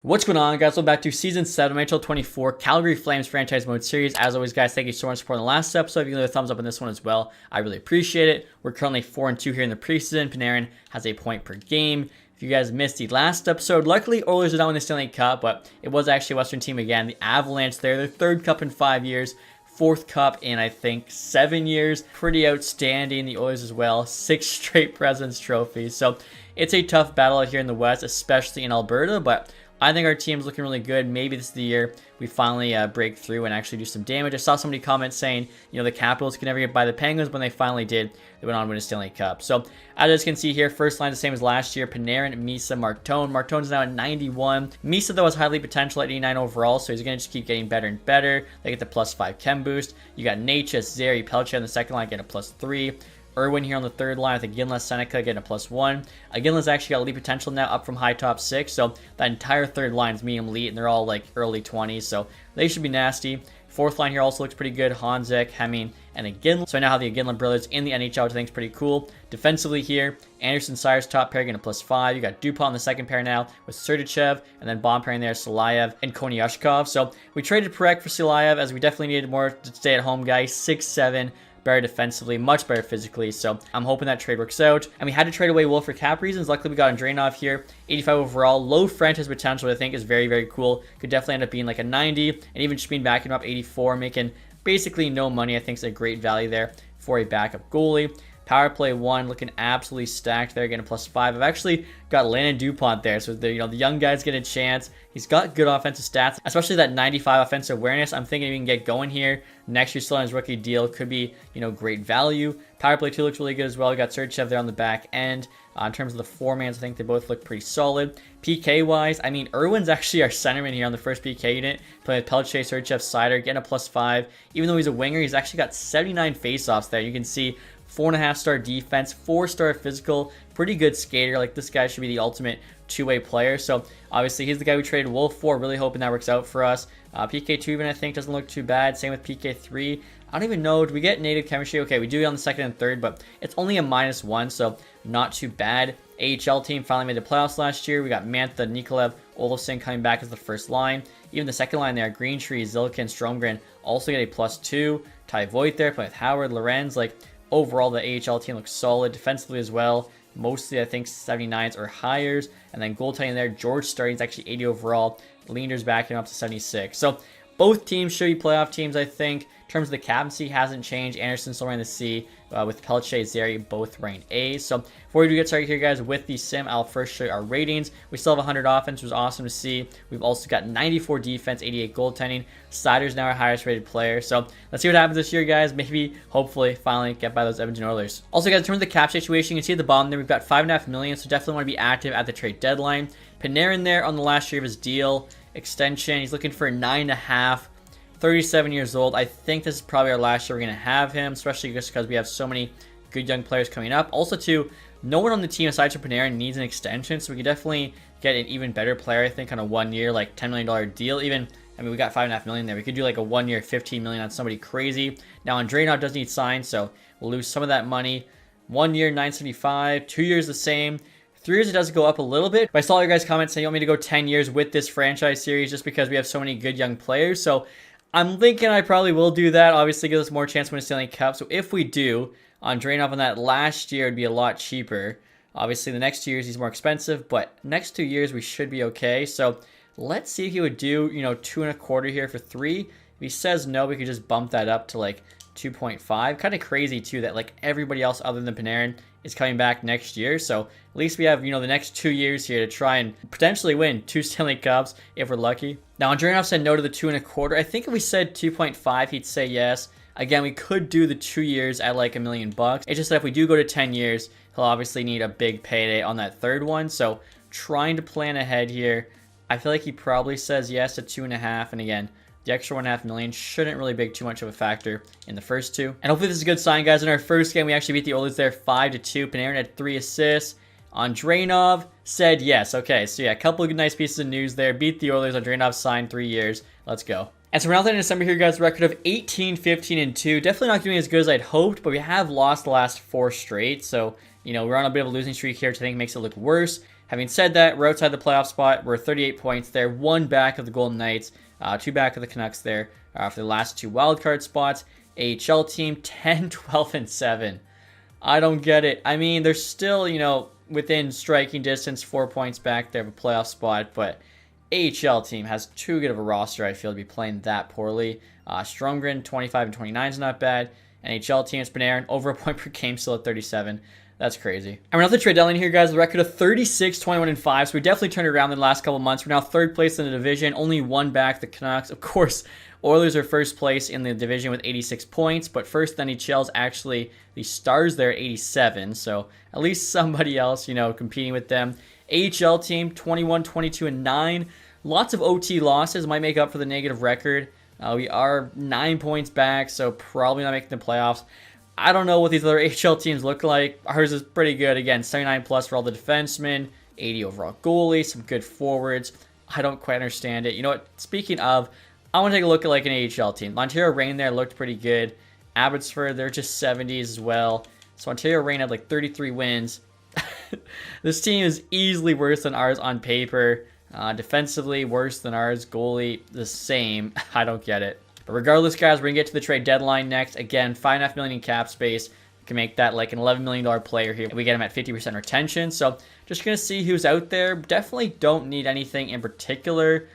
What's going on, guys? Welcome back to Season 7 NHL 24 Calgary Flames Franchise Mode Series. As always, guys, thank you so much for supporting the last episode. If you can leave a thumbs up on this one as well, I really appreciate it. We're currently 4-2 here in the preseason. Panarin has a point per game. If you guys missed the last episode, luckily Oilers are not in the Stanley Cup, but it was actually a Western team again. The Avalanche there, their third cup in 5 years. Fourth cup in, I think, 7 years. Pretty outstanding. The Oilers as well. 6 straight President's trophies. So it's a tough battle out here in the West, especially in Alberta, but I think our team's looking really good. Maybe this is the year we finally break through and actually do some damage. I saw somebody comment saying, the Capitals could never get by the Penguins. When they finally did, they went on to win a Stanley Cup. So, as you can see here, first line the same as last year. Panarin, Misa, Martone. Martone's now at 91. Misa, though, has highly potential at 89 overall, so he's going to just keep getting better and better. They get the +5 chem boost. You got Natchez, Zary, Pelche on the second line, getting a +3. Irwin here on the third line with Iginla, Seneca getting a +1. Iginla's actually got elite potential now, up from high top 6, so that entire third line is medium elite, and they're all like early 20s, so they should be nasty. Fourth line here also looks pretty good. Hanzek, Hemming, and Iginla. So I now have the Iginla brothers in the NHL, which I think is pretty cool. Defensively here, Anderson, Sires top pair getting a +5. You got Dupont in the second pair now with Serdichev, and then bomb pairing there, Silayev and Konyashkov. So we traded Perek for Silayev, as we definitely needed more to stay at home guy. 6'7". Better defensively, much better physically, so I'm hoping that trade works out. And we had to trade away Wolf for cap reasons. Luckily, we got Andreanov here, 85 overall, low franchise potential, I think is very, very cool. Could definitely end up being like a 90, and even just being backing him up 84, making basically no money. I think is a great value there for a backup goalie. Power play 1, looking absolutely stacked there, getting a +5. I've actually got Landon Dupont there, so the young guys get a chance. He's got good offensive stats, especially that 95 offensive awareness. I'm thinking he can get going here. Next year, still on his rookie deal, could be great value. Power play 2 looks really good as well. We got Sergeyev there on the back end. In terms of the four-mans, I think they both look pretty solid. PK-wise, I mean, Irwin's actually our centerman here on the first PK unit. Playing with Pelche, Sergeyev, Sider, getting a +5. Even though he's a winger, he's actually got 79 faceoffs there. You can see 4.5-star defense, 4-star physical, pretty good skater. Like, this guy should be the ultimate two-way player. So obviously he's the guy we traded Wolf for. Really hoping that works out for us. PK2 even, I think, doesn't look too bad. Same with PK3. I don't even know. Do we get native chemistry? Okay, we do it on the second and third, but it's only a -1, so not too bad. AHL team finally made the playoffs last year. We got Mantha, Nikolaev, Olofsson coming back as the first line. Even the second line there, Greentree, Zilkin, Stromgren also get a +2. Ty Voigt there, playing with Howard, Lorenz. Like, overall, the AHL team looks solid defensively as well. Mostly, I think, 79s or higher. And then goaltending there, George starting is actually 80 overall. Leander's backing up to 76. So both teams should be playoff teams, I think. In terms of the captaincy, hasn't changed. Anderson still running the C, with Pelche, Zary both running A. So before we do get started here, guys, with the sim, I'll first show you our ratings. We still have 100 offense, which was awesome to see. We've also got 94 defense, 88 goaltending. Sider's now our highest rated player. So let's see what happens this year, guys. Maybe, hopefully, finally get by those Edmonton Oilers. Also, guys, in terms of the cap situation, you can see at the bottom there, we've got $5.5 million, so definitely want to be active at the trade deadline. Panarin there on the last year of his deal extension. He's looking for 9.5. 37 years old. I think this is probably our last year we're going to have him, especially just because we have so many good young players coming up. Also, too, no one on the team aside from Panarin needs an extension, so we could definitely get an even better player, I think, on a 1 year, like $10 million deal. Even, I mean, we got $5.5 million there. We could do like a 1 year, $15 million on somebody crazy. Now, Andreanov does need signs, so we'll lose some of that money. 1 year, $975. 2 years, the same. 3 years, it does go up a little bit. But I saw your guys' comments saying you want me to go 10 years with this franchise series just because we have so many good young players. So I'm thinking I probably will do that. Obviously, give us more chance to win a Stanley Cup. So if we do, Andreanov on that last year would be a lot cheaper. Obviously, the next 2 years he's more expensive, but next 2 years we should be okay. So let's see if he would do, 2.25 here for 3. If he says no, we could just bump that up to like 2.5. Kind of crazy too that like everybody else other than Panarin is coming back next year. So at least we have, the next 2 years here to try and potentially win 2 Stanley Cups if we're lucky. Now, Andreanov said no to the 2.25. I think if we said 2.5, he'd say yes. Again, we could do the 2 years at like $1 million. It's just that if we do go to 10 years, he'll obviously need a big payday on that third one. So trying to plan ahead here. I feel like he probably says yes to 2.5. And again, the extra $1.5 million shouldn't really be too much of a factor in the first 2. And hopefully this is a good sign, guys. In our first game, we actually beat the Oilers there 5-2. Panarin had 3 assists. Andreanov said yes. Okay, so yeah, a couple of nice pieces of news there. Beat the Oilers. Andreanov signed 3 years. Let's go. And so we're now in December here, guys. Record of 18, 15, and 2. Definitely not doing as good as I'd hoped, but we have lost the last 4 straight. So, we're on a bit of a losing streak here, which I think makes it look worse. Having said that, we're outside the playoff spot. We're 38 points there, 1 back of the Golden Knights, 2 back of the Canucks there for the last 2 wildcard spots. AHL team 10, 12, and 7. I don't get it. I mean, they're still, within striking distance, 4 points back there of a playoff spot, but AHL team has too good of a roster, I feel, to be playing that poorly. Stromgren, 25 and 29 is not bad. NHL team, it's Panarin, over a point per game, still at 37. That's crazy. And we're not the trade deadline here, guys. The record of 36, 21, and 5. So we definitely turned it around in the last couple months. We're now 3rd place in the division, only 1 back the Canucks. Of course, Oilers are 1st place in the division with 86 points, but first in NHL's actually the Stars there at 87. So at least somebody else, competing with them. AHL team, 21, 22, and 9. Lots of OT losses might make up for the negative record. We are 9 points back, so probably not making the playoffs. I don't know what these other AHL teams look like. Ours is pretty good. Again, 79 plus for all the defensemen, 80 overall goalie, some good forwards. I don't quite understand it. You know what? Speaking of, I want to take a look at like an AHL team. Ontario Reign there looked pretty good. Abbotsford, they're just 70s as well. So Ontario Reign had like 33 wins. This team is easily worse than ours on paper. Defensively, worse than ours. Goalie, the same. I don't get it. But regardless, guys, we're going to get to the trade deadline next. Again, $5.5 million in cap space. We can make that like an $11 million player here. We get him at 50% retention. So just going to see who's out there. Definitely don't need anything in particular.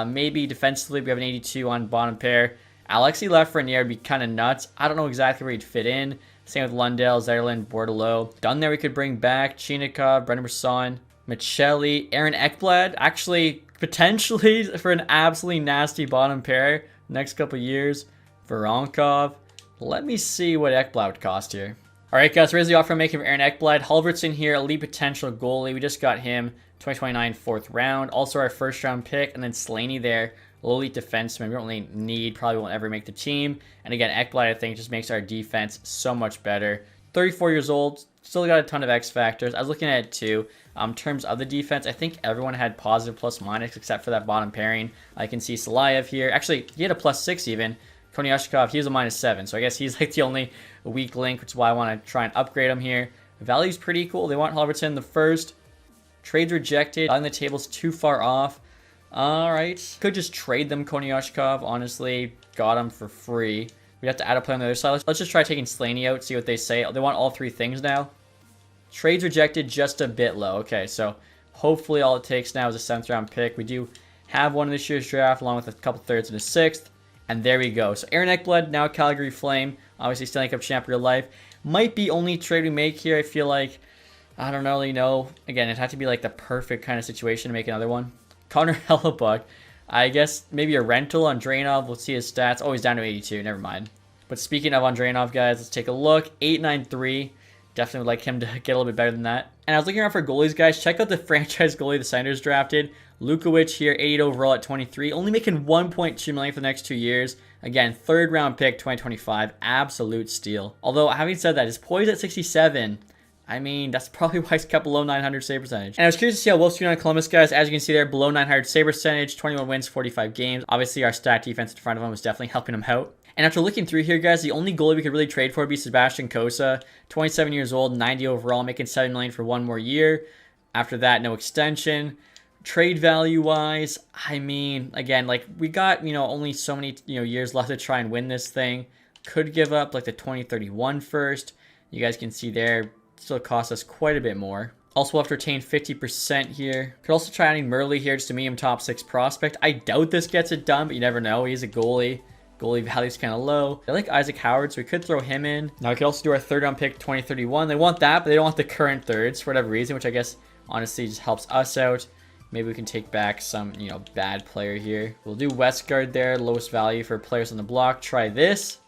Maybe defensively, we have an 82 on bottom pair. Alexi Lafreniere would be kind of nuts. I don't know exactly where he'd fit in. Same with Lundell, Zetterlund, Bordelot. Done there, we could bring back Chinikov, Brendan Brisson, Michelli, Aaron Ekblad. Actually, potentially for an absolutely nasty bottom pair next couple years. Voronkov. Let me see what Ekblad would cost here. All right, guys, here's the offer I'm making for Aaron Ekblad. Halvertson here, elite potential goalie. We just got him 2029 4th round. Also our 1st round pick. And then Slaney there, elite defenseman. We don't really need, probably won't ever make the team. And again, Ekblad, I think, just makes our defense so much better. 34 years old, still got a ton of X factors. I was looking at it too. In terms of the defense, I think everyone had positive plus minus except for that bottom pairing. I can see Salayev here. Actually, he had a +6 even. Konyashkov, he was a -7. So I guess he's like the only weak link, which is why I want to try and upgrade him here. Value's pretty cool. They want Halvertson the 1st. Trades rejected. On the table's too far off. All right. Could just trade them Konyashkov. Honestly, got him for free. We have to add a play on the other side. Let's just try taking Slaney out, see what they say. They want all 3 things now. Trades rejected, just a bit low. Okay, so hopefully all it takes now is a 7th round pick. We do have one in this year's draft, along with a couple 3rds and a 6th. And there we go. So Aaron Ekblad, now Calgary Flame. Obviously Stanley Cup champion real life. Might be only trade we make here. I feel like, I don't really know. Again, it'd have to be like the perfect kind of situation to make another one. Connor Hellebuck. I guess maybe a rental on Drainov. We'll see his stats. Oh, he's down to 82. Never mind. But speaking of on Drainov, guys, let's take a look. 893. Definitely would like him to get a little bit better than that. And I was looking around for goalies, guys. Check out the franchise goalie the Senators drafted. Lukowicz here, 88 overall at 23. Only making $1.2 million for the next 2 years. Again, 3rd round pick, 2025. Absolute steal. Although, having said that, his poise at 67. I mean, that's probably why he's kept below 900 save percentage. And I was curious to see how Wolf's doing on Columbus, guys. As you can see there, below 900 save percentage, 21 wins, 45 games. Obviously, our stacked defense in front of him was definitely helping him out. And after looking through here, guys, the only goalie we could really trade for would be Sebastian Cossa. 27 years old, 90 overall, making $7 million for 1 more year. After that, no extension. Trade value-wise, I mean, again, like, we got, only so many, years left to try and win this thing. Could give up, like, the 2031 first. You guys can see there, still cost us quite a bit more. Also, we'll have to retain 50% here. Could also try adding Murley here, just a medium top 6 prospect. I doubt this gets it done, but you never know. He's a goalie. Goalie value's kind of low. I like Isaac Howard, so we could throw him in. Now, we could also do our 3rd round pick, 2031. They want that, but they don't want the current 3rds for whatever reason, which I guess, honestly, just helps us out. Maybe we can take back some, bad player here. We'll do Westgard there, lowest value for players on the block. Try this.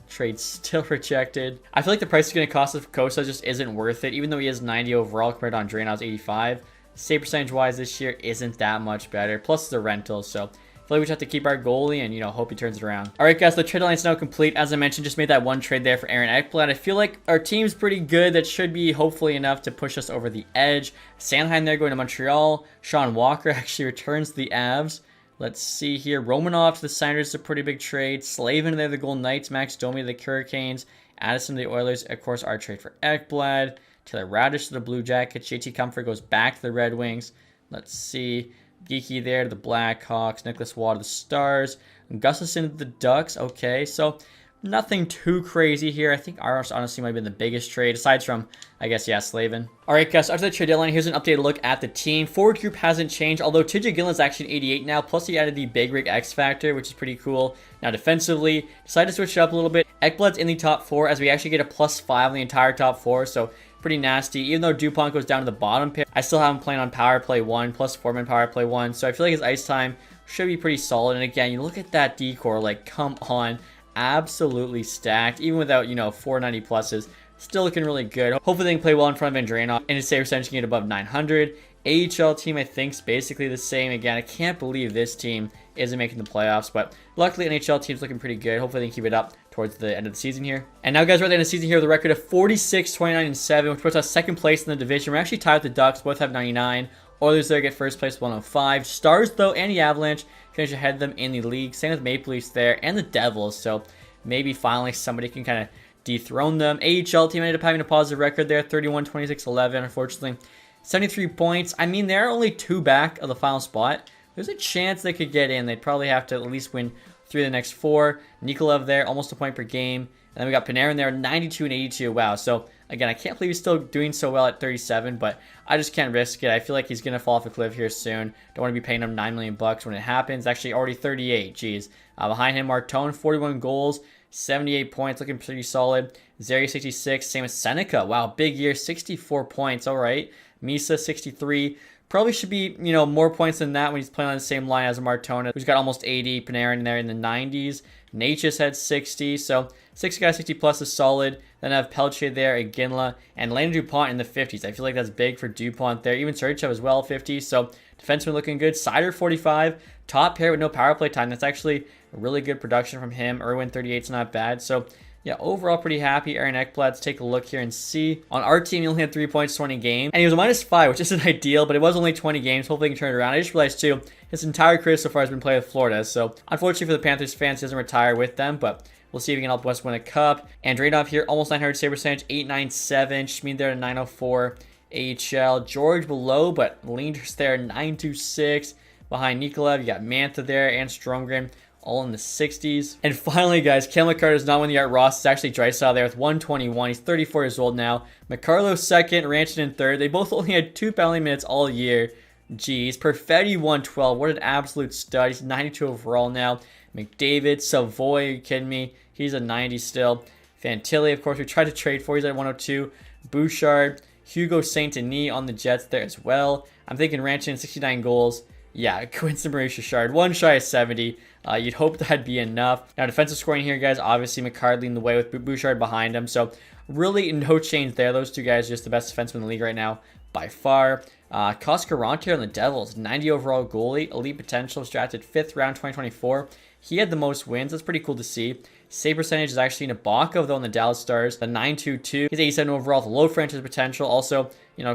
Trade still rejected. I feel like the price is going to cost us for Cossa just isn't worth it, even though he is 90 overall compared to Andrenov's 85. Save percentage-wise this year isn't that much better. Plus the rental, so I feel like we just have to keep our goalie and, hope he turns it around. All right, guys, the trade line is now complete. As I mentioned, just made that one trade there for Aaron Ekblad. I feel like our team's pretty good. That should be hopefully enough to push us over the edge. Sanheim there going to Montreal. Sean Walker actually returns to the Avs. Let's see here. Romanov to the Senators is a pretty big trade. Slavin there, the Golden Knights. Max Domi to the Hurricanes. Addison to the Oilers. Of course, our trade for Ekblad. Taylor Radish to the Blue Jackets. JT Comfort goes back to the Red Wings. Let's see. Geeky there to the Blackhawks. Nicholas Waugh to the Stars. Gustafson to the Ducks. Okay, so nothing too crazy here. I think ours honestly might have been the biggest trade, aside from, I guess, yeah, Slavin. All right, guys, after the trade deadline, here's an updated look at the team. Forward group hasn't changed, although TJ Gillen's actually an 88 now, plus he added the Big Rig X Factor, which is pretty cool. Now, defensively, decided to switch it up a little bit. Ekblad's in the top 4, as we actually get a +5 on the entire top 4, so pretty nasty. Even though DuPont goes down to the bottom pair, I still have him playing on power play 1, plus 4-man power play 1, so I feel like his ice time should be pretty solid. And again, you look at that decor, like, come on. Absolutely stacked, even without, 490 pluses. Still looking really good. Hopefully they can play well in front of Andreanov, and his save percentage can get above 900. AHL team, I think, is basically the same. Again, I can't believe this team isn't making the playoffs, but luckily NHL team's looking pretty good. Hopefully they can keep it up towards the end of the season here. And now, guys, we're at the end of the season here with a record of 46, 29, and 7, which puts us second place in the division. We're actually tied with the Ducks. Both have 99. Oilers there get first place with 105. Stars, though, and the Avalanche finish ahead of them in the league. Same with Maple Leafs there, and the Devils. So maybe finally somebody can kind of dethrone them. AHL team ended up having a positive record there, 31, 26, 11. Unfortunately, 73 points. I mean, they're only 2 back of the final spot. There's a chance they could get in. They'd probably have to at least win 3 of the next 4. Nikolov there, almost a point per game. And then we got Panarin there, 92 and 82. Wow. So, again, I can't believe he's still doing so well at 37, but I just can't risk it. I feel like he's going to fall off a cliff here soon. Don't want to be paying him $9 million when it happens. Actually, already 38. Jeez. Behind him, Martone, 41 goals, 78 points, looking pretty solid. Zeri, 66. Same as Seneca. Wow, big year, 64 points. All right. Misa, 63. Probably should be, more points than that when he's playing on the same line as Martone, who's got almost 80. Panarin there in the 90s. Natchez had 60. So 6 guys, 60 plus is solid. Then I have Pelche there, Iginla, and Landon DuPont in the 50s. I feel like that's big for DuPont there. Even Sergachev as well, 50. So defenseman looking good. Sider, 45. Top pair with no power play time. That's actually a really good production from him. Irwin, 38 is not bad. So yeah, overall pretty happy. Aaron Ekblad, let's take a look here and see. On our team, he only had 3 points, 20 games. And he was a -5, which isn't ideal, but it was only 20 games. Hopefully he can turn it around. I just realized, too, his entire career so far has been playing with Florida. So, unfortunately for the Panthers fans, he doesn't retire with them, but we'll see if he can help West win a cup. Andreanov here, almost 900 save percentage, 897. Schmid there at 904. AHL. George below, but Linders there, 926. Behind Nikolov, you got Mantha there and Stromgren, all in the 60s. And finally, guys, Cam McCarr does not win the Art Ross. It's actually Draisaitl there with 121. He's 34 years old now. McCarlo second, Ranchon in third. They both only had 2 penalty minutes all year. Jeez. Perfetti 112. What an absolute stud. He's 92 overall now. McDavid, Savoy, are you kidding me? He's a 90 still. Fantilli, of course, we tried to trade for. He's at 102. Bouchard, Hugo Saint Denis on the Jets there as well. I'm thinking Ranchon, 69 goals. Yeah, Quincy Maurice Richard, 1 shy of 70. You'd hope that'd be enough. Now, defensive scoring here, guys. Obviously, McCarr leading the way with Bouchard behind him. So, really no change there. Those 2 guys are just the best defensemen in the league right now by far. Coscarante on the Devils, 90 overall goalie. Elite potential, was drafted 5th round 2024. He had the most wins. That's pretty cool to see. Save percentage is actually Nabokov, though, on the Dallas Stars. The 922. He's 87 overall. The low franchise potential. Also,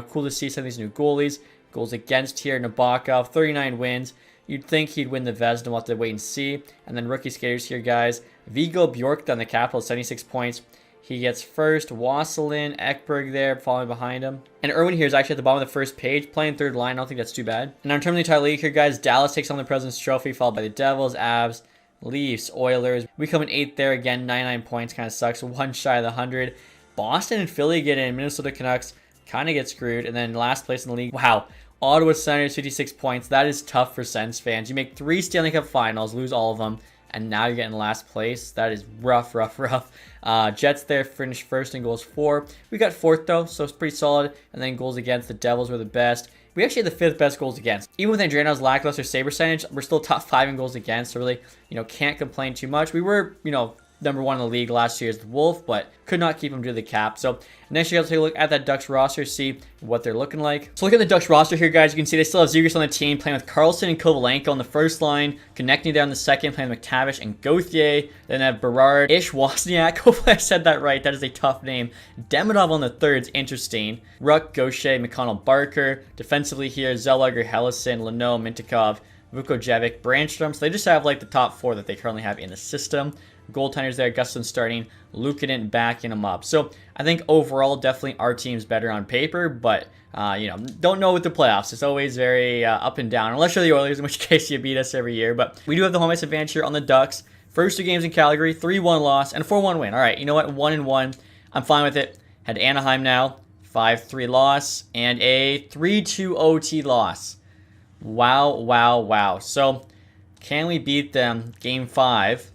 cool to see some of these new goalies. Goals against here, Nabokov, 39 wins. You'd think he'd win the Vezina. We'll have to wait and see. And then rookie skaters here, guys. Vigo Bjork on the Capitals, 76 points. He gets first. Wasselin, Ekberg there, following behind him. And Irwin here is actually at the bottom of the first page, playing third line. I don't think that's too bad. And in terms of the entire league here, guys, Dallas takes on the President's Trophy, followed by the Devils, Avs, Leafs, Oilers. We come in 8th there again, 99 points. Kind of sucks. 1 shy of the 100. Boston and Philly get in. Minnesota Canucks kind of get screwed. And then last place in the league. Wow. Ottawa Senators, 56 points. That is tough for Sens fans. You make 3 Stanley Cup finals, lose all of them, and now you're getting last place. That is rough. Jets there finished first in goals 4. We got 4th, though, so it's pretty solid. And then goals against, the Devils were the best. We actually had the 5th best goals against. Even with Andreanov's lackluster save percentage, we're still top 5 in goals against, so really, can't complain too much. We were, number 1 in the league last year is the Wolf, but could not keep him to the cap. So next you got to take a look at that Ducks roster, see what they're looking like. So look at the Ducks roster here, guys. You can see they still have Zegras on the team, playing with Carlson and Kovalenko on the first line, connecting down the second, playing with McTavish and Gauthier. Then have Berard, Wozniak. Hopefully I said that right. That is a tough name. Demidov on the third is interesting. Ruck, Gaucher, McConnell, Barker. Defensively here, Zellweger, Hellison, Leno, Mintikov, Vukojevic, Brandstrom. So they just have like the top 4 that they currently have in the system. Goaltenders there, Gustin starting, Luukkonen backing him up. So I think overall, definitely our team's better on paper, but don't know with the playoffs. It's always very up and down, unless you're the Oilers, in which case you beat us every year. But we do have the home ice advantage here on the Ducks. First 2 games in Calgary, 3-1 loss and a 4-1 win. All right, you know what? 1-1. I'm fine with it. Head to Anaheim now. 5-3 loss and a 3-2 OT loss. Wow. So, can we beat them Game 5?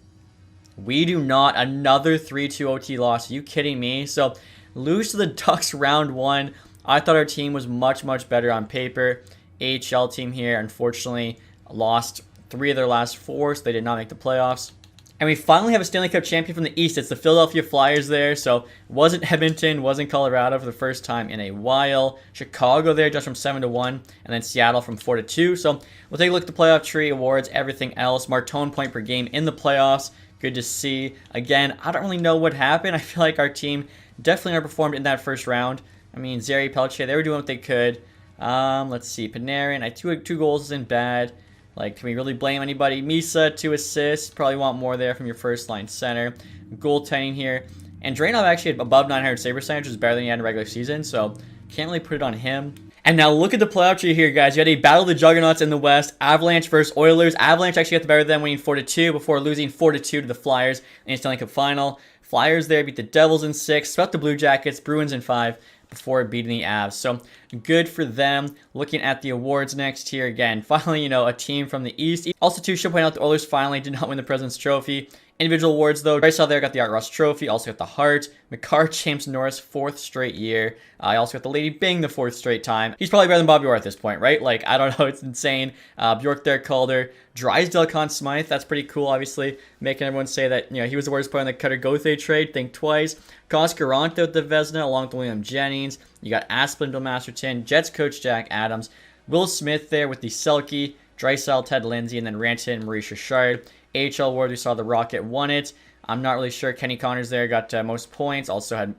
We do not. Another 3-2 OT loss. Are you kidding me? So, lose to the Ducks round 1. I thought our team was much better on paper. AHL team here, unfortunately, lost 3 of their last 4, so they did not make the playoffs. And we finally have a Stanley Cup champion from the East. It's the Philadelphia Flyers there. So, wasn't Edmonton, wasn't Colorado for the first time in a while. Chicago there just from 7-1. And then Seattle from 4-2. So, we'll take a look at the playoff tree, awards, everything else. Martone point per game in the playoffs. Good to see. Again, I don't really know what happened. I feel like our team definitely underperformed in that first round. I mean, Zeri, Pelche, they were doing what they could. Let's see. Panarin, 2 goals isn't bad. Like, can we really blame anybody? Misa, 2 assists. Probably want more there from your first-line center. Goaltending here. And Drainov actually had above 900 save percentage, which is better than he had in the regular season, so can't really put it on him. And now look at the playoff tree here, guys. You had a battle of the juggernauts in the West. Avalanche versus Oilers. Avalanche actually got the better of them, winning 4-2 before losing 4-2 to the Flyers in the Stanley Cup Final. Flyers there beat the Devils in 6, swept the Blue Jackets, Bruins in 5. Before beating the Avs. So good for them. Looking at the awards next here again. Finally, a team from the East. Also, too, should point out the Oilers finally did not win the President's Trophy. Individual awards, though. Draisaitl there got the Art Ross Trophy. Also got the Hart. McCarr, James Norris, 4th straight year. I also got the Lady Bing the 4th straight time. He's probably better than Bobby Orr at this point, right? Like, I don't know. It's insane. Bjork there, Calder. Drysdale, Conn Smythe. That's pretty cool, obviously. Making everyone say that, he was the worst player in the Cutter Gauthier trade. Think twice. Coscarante with the Vezina, along with William Jennings. You got Asplin, Bill Masterton. Jets coach Jack Adams. Will Smith there with the Selke. Draisaitl, Ted Lindsay, and then Rantanen and Maurice Richard. AHL Award, we saw the Rocket won it. I'm not really sure. Kenny Connors there got most points. Also had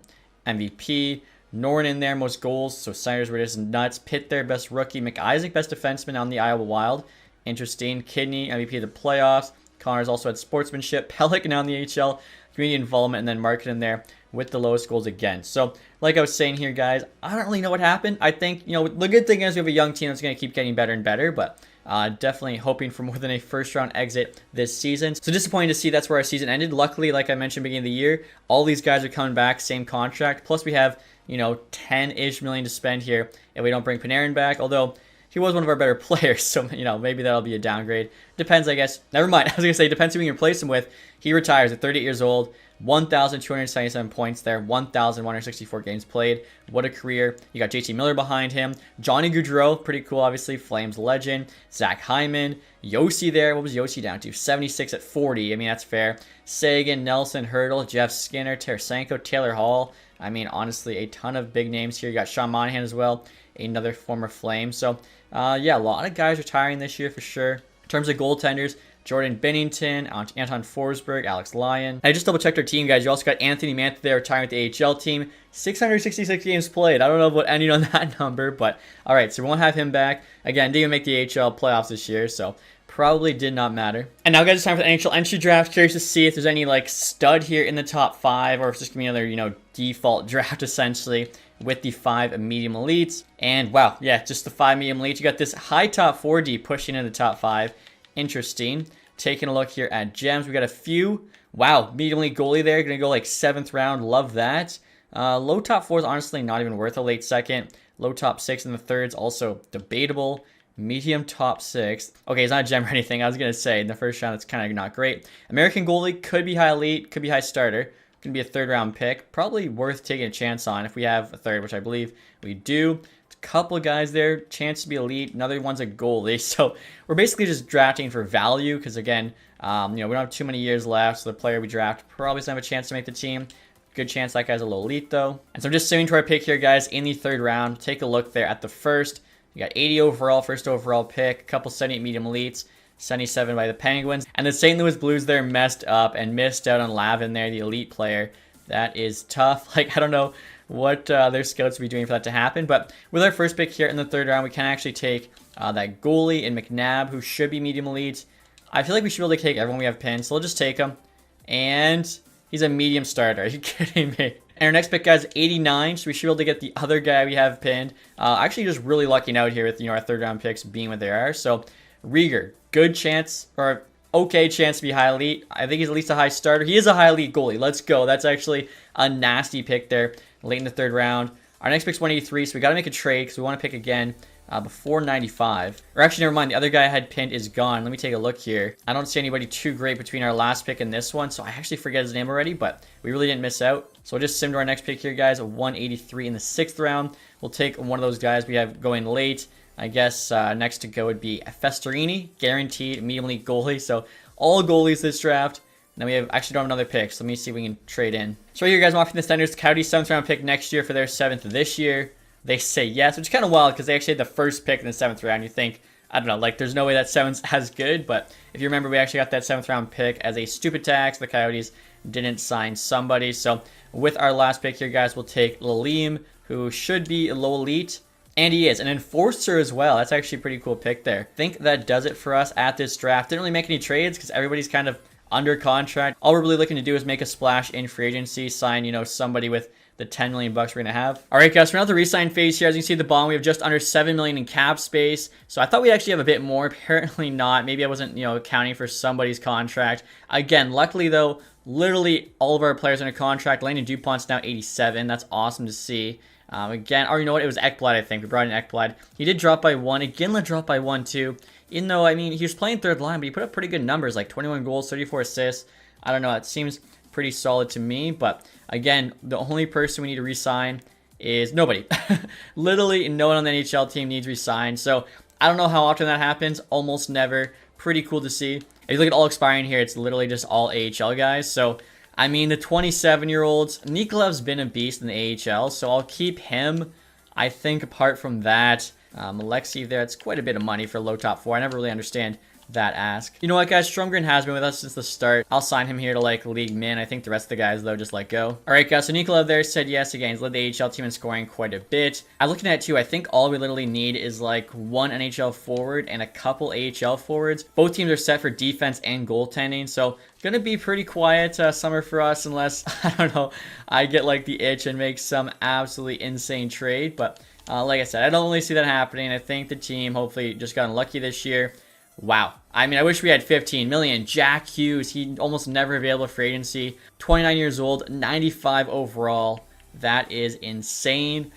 MVP. Noren in there, most goals. So Snyder's were just nuts. Pitt there, best rookie. McIsaac, best defenseman on the Iowa Wild. Interesting. Kidney, MVP of the playoffs. Connors also had sportsmanship. Pellick now in the AHL. Community involvement, and then Market in there with the lowest goals again. So, like I was saying here, guys, I don't really know what happened. I think, the good thing is we have a young team that's going to keep getting better and better, but definitely hoping for more than a first-round exit this season. So disappointing to see that's where our season ended. Luckily, like I mentioned beginning of the year, all these guys are coming back, same contract. Plus, we have, 10-ish million to spend here if we don't bring Panarin back, although he was one of our better players, so, maybe that'll be a downgrade. Depends, I guess. Never mind. I was going to say, depends who we can replace him with. He retires at 38 years old. 1,277 points there, 1,164 games played. What a career. You got JT Miller behind him. Johnny Gaudreau, pretty cool, obviously. Flames legend. Zach Hyman. Yossi there. What was Yossi down to? 76 at 40. I mean, that's fair. Sagan, Nelson, Hurdle, Jeff Skinner, Tarasenko, Taylor Hall. I mean, honestly, a ton of big names here. You got Sean Monahan as well, another former Flame. So, yeah, a lot of guys retiring this year for sure. In terms of goaltenders, Jordan Binnington, Anton Forsberg, Alex Lyon. I just double-checked our team, guys. You also got Anthony Mantha there retiring with the AHL team. 666 games played. I don't know what ending on that number, but all right, so we won't have him back. Again, didn't even make the AHL playoffs this year, so probably did not matter. And now, guys, it's time for the NHL entry draft. Curious to see if there's any, stud here in the top 5, or if it's just going to be another, default draft, essentially, with the 5 medium elites. And, wow, yeah, just the 5 medium elites. You got this high top 4D pushing in the top 5. Interesting. Taking a look here at gems. We got a few. Wow, medium elite goalie there. Going to go 7th round. Love that. Low top 4 is honestly not even worth a late 2nd. Low top 6 in the 3rds. Also debatable. Medium top 6. Okay, it's not a gem or anything. I was going to say in the first round it's kind of not great. American goalie could be high elite. Could be high starter. Going to be a 3rd round pick. Probably worth taking a chance on if we have a 3rd, which I believe we do. Couple of guys there, chance to be elite. Another one's a goalie. So we're basically just drafting for value because, again, we don't have too many years left. So the player we draft probably doesn't have a chance to make the team. Good chance that guy's a low elite, though. And so I'm just assuming to our pick here, guys, in the 3rd round. Take a look there at the 1st. You got 80 overall, 1st overall pick. A couple 78 medium elites. 77 by the Penguins. And the St. Louis Blues there messed up and missed out on Lavin there, the elite player. That is tough. I don't know what their scouts will be doing for that to happen. But with our first pick here in the 3rd round, we can actually take that goalie in McNabb, who should be medium elite. I feel like we should be able to take everyone we have pinned, so we'll just take him. And he's a medium starter. Are you kidding me? And our next pick, guys, 89, so we should be able to get the other guy we have pinned. Actually, just really lucking out here with, our third-round picks being what they are. So, Rieger, good chance, or okay chance to be high elite. I think he's at least a high starter. He is a high elite goalie. Let's go. That's actually a nasty pick there late in the third round. Our next pick's 183, so we got to make a trade because we want to pick again before 95. Or actually, never mind. The other guy I had pinned is gone. Let me take a look here. I don't see anybody too great between our last pick and this one, so I actually forget his name already, but we really didn't miss out. So we'll just sim to our next pick here, guys. 183 in the 6th round. We'll take one of those guys we have going late. I guess next to go would be Festerini, guaranteed medium elite goalie. So all goalies this draft. Then we have actually don't have another pick, so let me see if we can trade in. So right here, guys, I'm offering the Senators Coyotes 7th round pick next year for their 7th this year. They say yes, which is kind of wild because they actually had the first pick in the 7th round. You think, I don't know, like there's no way that 7's as good, but if you remember, we actually got that 7th round pick as a stupid tax. The Coyotes didn't sign somebody. So with our last pick here, guys, we'll take Lalim, who should be low elite. And he is an enforcer as well. That's actually a pretty cool pick there. I think that does it for us at this draft. Didn't really make any trades because everybody's kind of under contract. All we're really looking to do is make a splash in free agency, sign, somebody with the 10 million bucks we're going to have. All right, guys, we're now at the re-sign phase here. As you can see at the bottom, we have just under 7 million in cap space. So I thought we'd actually have a bit more. Apparently not. Maybe I wasn't, accounting for somebody's contract. Again, luckily though, literally all of our players are under contract. Landon DuPont's now 87. That's awesome to see. Again, or you know what? It was Ekblad, I think. We brought in Ekblad. He did drop by 1. Iginla dropped by 1 too. Even though, I mean, he was playing third line, but he put up pretty good numbers, like 21 goals, 34 assists. I don't know. It seems pretty solid to me. But again, the only person we need to re-sign is nobody. Literally no one on the NHL team needs re-signed. So I don't know how often that happens. Almost never. Pretty cool to see. If you look at all expiring here, it's literally just all AHL guys. So I mean, the 27-year-olds, Nikolev's been a beast in the AHL, so I'll keep him. I think apart from that, Alexei there, it's quite a bit of money for low top 4. I never really understand that ask. You know what, guys? Stromgren has been with us since the start. I'll sign him here to, league min. I think the rest of the guys, though, just let go. All right, guys, so Nikolaev there said yes again. He's led the AHL team in scoring quite a bit. I'm looking at it, too. I think all we literally need is, one NHL forward and a couple AHL forwards. Both teams are set for defense and goaltending, so gonna be pretty quiet summer for us unless, I don't know, I get, the itch and make some absolutely insane trade. But, like I said, I don't really see that happening. I think the team hopefully just got unlucky this year. Wow. I mean, I wish we had 15 million. Jack Hughes, he almost never available for agency. 29 years old, 95 overall. That is insane.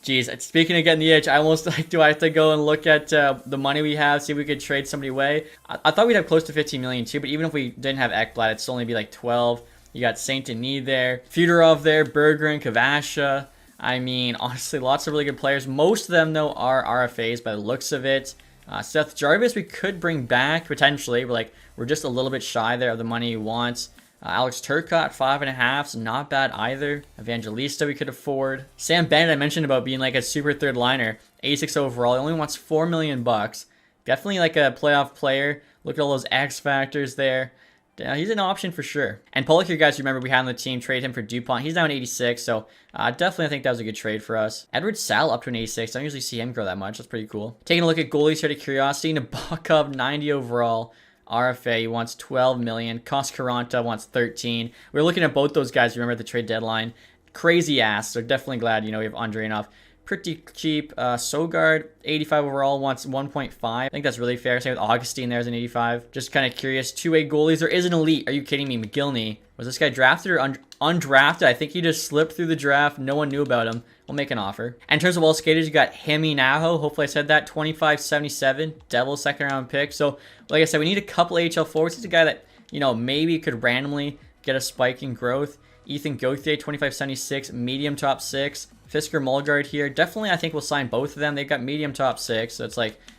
Jeez, speaking of getting the itch, I almost do I have to go and look at the money we have, see if we could trade somebody away. I thought we'd have close to 15 million too, but even if we didn't have Ekblad, it'd still only be 12. You got Saint Denis there, Fedorov there, Bergeron, Kavasha. I mean, honestly, lots of really good players. Most of them, though, are RFAs by the looks of it. Seth Jarvis, we could bring back potentially. We're just a little bit shy there of the money he wants. Alex Turcotte, 5.5, not bad either. Evangelista we could afford. Sam Bennett, I mentioned about being a super third liner, 86 overall. He only wants $4 million bucks. Definitely a playoff player. Look at all those X factors there. He's an option for sure. And Pollock here, guys, remember we had on the team, trade him for DuPont. He's now an 86, so definitely I think that was a good trade for us. Edward Sal up to an 86. I don't usually see him grow that much. That's pretty cool. Taking a look at goalies here to curiosity. Nabokov, 90 overall. RFA, he wants 12 million. Coscaranta wants 13. We were looking at both those guys, remember, at the trade deadline. Crazy ass. So definitely glad, we have Andreanov. Pretty cheap. Sogard, 85 overall, wants 1.5. I think that's really fair. Same with Augustine, there's an 85. Just kind of curious. Two-way goalies. There is an elite. Are you kidding me? McGillney. Was this guy drafted or undrafted? I think he just slipped through the draft. No one knew about him. We'll make an offer. And in terms of all skaters, you got Hemi Naho. Hopefully I said that. 25.77. Devil second round pick. So, like I said, we need a couple AHL forwards. He's a guy that, maybe could randomly get a spike in growth. Ethan Gauthier, 25.76. Medium top 6. Fisker Mulgard here. Definitely, I think we'll sign both of them. They've got medium top 6, so it's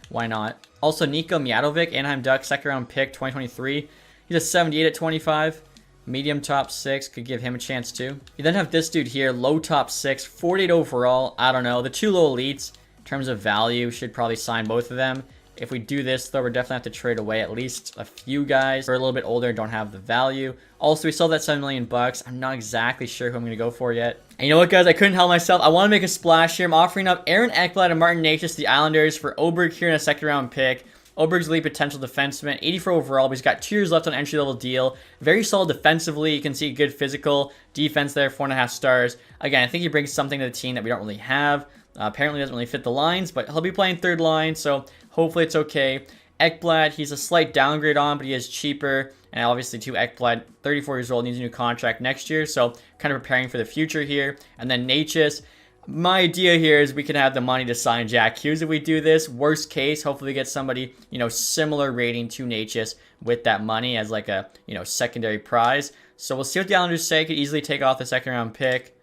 why not? Also, Nico Miatovic, Anaheim Ducks, second round pick, 2023. He's a 78 at 25. Medium top 6, could give him a chance too. You then have this dude here, low top 6, 48 overall. I don't know. The two low elites, in terms of value, should probably sign both of them. If we do this, though, we're definitely have to trade away at least a few guys who are a little bit older and don't have the value. Also, we sold that $7 million. I'm not exactly sure who I'm going to go for yet. And you know what, guys? I couldn't help myself. I want to make a splash here. I'm offering up Aaron Ekblad and Martin Necas to the Islanders for Oberg here in a second-round pick. Oberg's elite potential defenseman, 84 overall, but he's got 2 years left on entry-level deal. Very solid defensively. You can see good physical defense there, 4.5 stars. Again, I think he brings something to the team that we don't really have. Apparently doesn't really fit the lines, but he'll be playing third line, so hopefully it's okay. Ekblad, he's a slight downgrade on, but he is cheaper. And obviously, too, Ekblad, 34 years old, needs a new contract next year, so kind of preparing for the future here. And then Necas. My idea here is we can have the money to sign Jack Hughes if we do this. Worst case, hopefully we get somebody, similar rating to Necas with that money as like a, secondary prize. So we'll see what the Islanders say. Could easily take off the second round pick.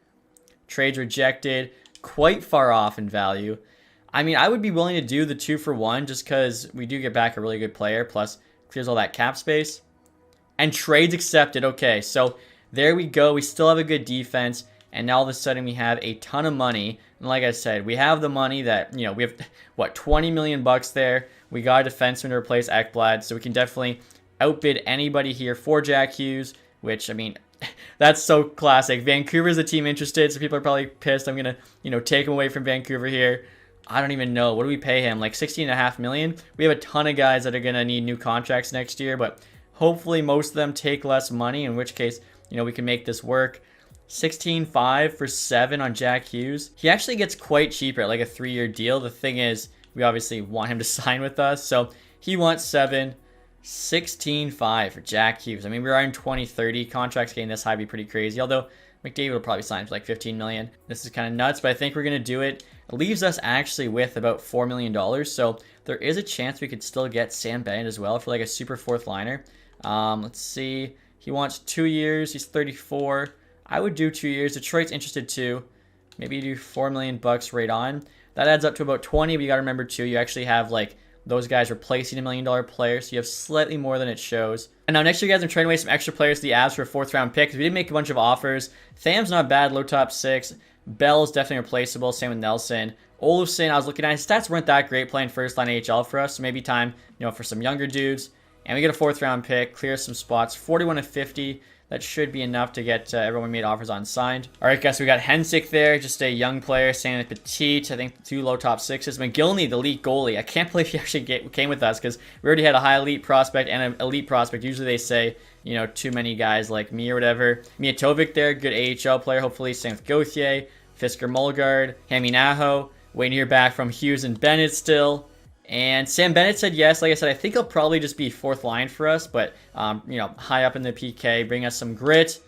Trades rejected. Quite far off in value. I mean, I would be willing to do the 2-for-1 just because we do get back a really good player. Plus, clears all that cap space. And trades accepted. Okay, so there we go. We still have a good defense. And now all of a sudden we have a ton of money. And like I said, we have the money that, we have, what, $20 million there. We got a defenseman to replace Ekblad. So we can definitely outbid anybody here for Jack Hughes. Which, I mean, that's so classic. Vancouver's the team interested. So people are probably pissed. I'm going to, take him away from Vancouver here. I don't even know. What do we pay him? Like $16.5 million? We have a ton of guys that are going to need new contracts next year. But hopefully most of them take less money. In which case, we can make this work. 16.5 for 7 on Jack Hughes. He actually gets quite cheaper, like a 3-year deal. The thing is, we obviously want him to sign with us. So he wants 7. 16.5 for Jack Hughes. I mean, we are in 2030. Contracts getting this high would be pretty crazy. Although McDavid will probably sign for like $15 million. This is kind of nuts, but I think we're going to do it. It leaves us actually with about $4 million. So there is a chance we could still get Sam Bennett as well for like a super 4th liner. Let's see. He wants 2 years. He's 34. I would do 2 years. Detroit's interested too. Maybe do $4 million right on. That adds up to about 20, but you got to remember too, you actually have like those guys replacing $1 million player, so you have slightly more than it shows. And now next year, guys, I'm trading away some extra players to the Avs for a 4th round pick because we did make a bunch of offers. Tham's not bad, low top 6. Bell's definitely replaceable, same with Nelson. Olofsson, I was looking at his stats weren't that great playing first line AHL for us, so maybe time, for some younger dudes. And we get a 4th round pick, clear some spots, 41 of 50. That should be enough to get everyone we made offers on signed. All right, guys, so we got Hensick there, just a young player, Stanley Petite, I think 2 low top 6s. McGillney, the elite goalie. I can't believe he actually came with us because we already had a high elite prospect and an elite prospect. Usually they say, too many guys like me or whatever. Mijatovic there, good AHL player, hopefully. Same with Gauthier, Fisker Mulgard, Haminaho. Waiting to hear back from Hughes and Bennett still. And Sam Bennett said yes. Like I said, I think he'll probably just be 4th line for us, but, high up in the PK, bring us some grit.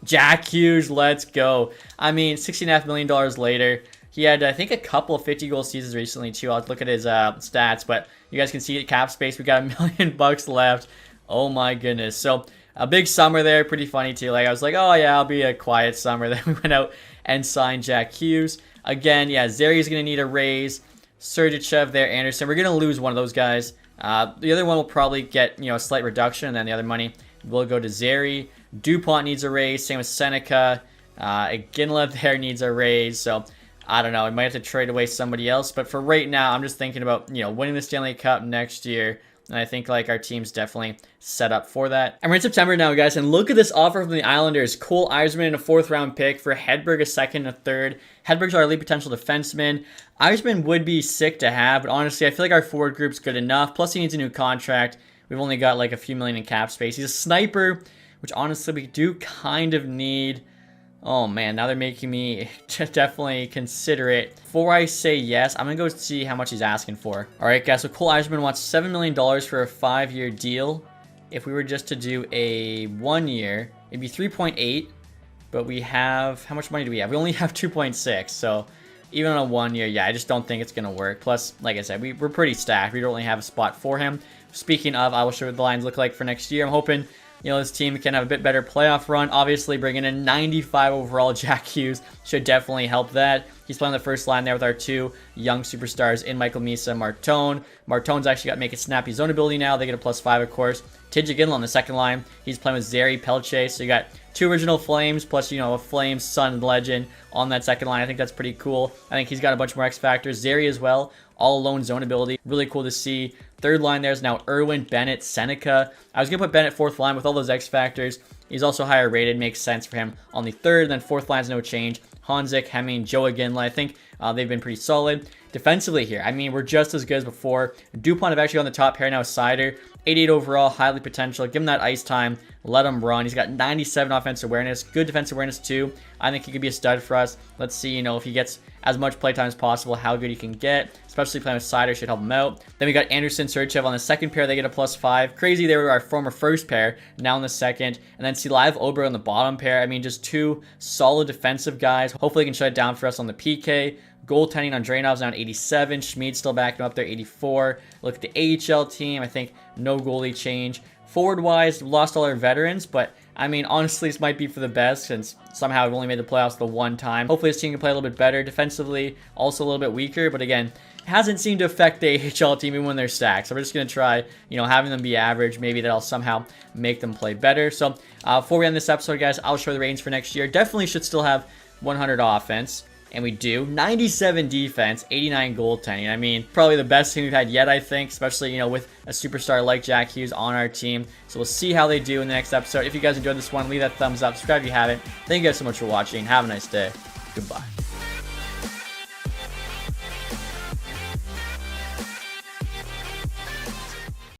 Jack Hughes, let's go. I mean, $16.5 million later. He had, I think, a couple of 50-goal seasons recently, too. I'll look at his stats, but you guys can see at cap space, we got $1 million left. Oh, my goodness. So, a big summer there. Pretty funny, too. Like, I was like, oh, yeah, I'll be a quiet summer. Then we went out and signed Jack Hughes. Again, yeah, Zeri's going to need a raise. Sergachev there, Anderson. We're going to lose one of those guys. The other one will probably get, a slight reduction, and then the other money will go to Zeri. DuPont needs a raise. Same with Seneca. Ginla there needs a raise. So, I don't know. I might have to trade away somebody else. But for right now, I'm just thinking about, winning the Stanley Cup next year. And I think, our team's definitely set up for that. And we're in September now, guys. And look at this offer from the Islanders. Cole Eisman in a 4th round pick for Hedberg, a 2nd and a 3rd. Hedberg's our elite potential defenseman. Eisman would be sick to have, but honestly, I feel like our forward group's good enough. Plus, he needs a new contract. We've only got, a few million in cap space. He's a sniper, which honestly, we do kind of need. Oh, man, now they're making me definitely consider it. Before I say yes, I'm going to go see how much he's asking for. All right, guys, so Cole Eisman wants $7 million for a 5-year deal. If we were just to do a 1-year, it'd be 3.8, but we have, how much money do we have? We only have 2.6, so even on a 1-year, yeah, I just don't think it's going to work. Plus, like I said, we're pretty stacked. We don't really have a spot for him. Speaking of, I will show you what the lines look like for next year. I'm hoping this team can have a bit better playoff run. Obviously, bringing in 95 overall Jack Hughes should definitely help that. He's playing the first line there with our 2 young superstars in Michael Misa, Martone. Martone's actually got to make it snappy zone ability now. They get a +5, of course. Tidja Ginla on the second line. He's playing with Zeri, Pelche. So you got 2 original Flames plus, a Flames son legend on that second line. I think that's pretty cool. I think he's got a bunch more X factors. Zeri as well all alone zone ability. Really cool to see. Third line there is now Irwin, Bennett, Seneca. I was going to put Bennett fourth line with all those X factors. He's also higher rated. Makes sense for him on the third. And then fourth line's no change. Hanzik, Hemming, Joe Aginla. I think they've been pretty solid. Defensively here, I mean, we're just as good as before. DuPont have actually on the top pair now. Sider, 88 overall, highly potential. Give him that ice time. Let him run. He's got 97 offensive awareness. Good defensive awareness too. I think he could be a stud for us. Let's see, if he gets as much playtime as possible, how good he can get. Especially playing with Sider should help him out. Then we got Anderson, Serchev on the second pair. They get a +5. Crazy, they were our former first pair. Now in the second. And then Silav Ober on the bottom pair. I mean, just two solid defensive guys. Hopefully they can shut it down for us on the PK. Goaltending on Drainov's now at 87. Schmid's still backing him up there, 84. Look at the AHL team. I think no goalie change. Forward-wise, lost all our veterans, but I mean, honestly, this might be for the best since somehow we've only made the playoffs the one time. Hopefully this team can play a little bit better. Defensively, also a little bit weaker, but again, it hasn't seemed to affect the AHL team even when they're stacked. So we're just going to try, having them be average. Maybe that'll somehow make them play better. So before we end this episode, guys, I'll show the ratings for next year. Definitely should still have 100 offense. And we do. 97 defense, 89 goaltending. I mean, probably the best team we've had yet, I think, especially, with a superstar like Jack Hughes on our team. So we'll see how they do in the next episode. If you guys enjoyed this one, leave that thumbs up. Subscribe if you haven't. Thank you guys so much for watching. Have a nice day. Goodbye.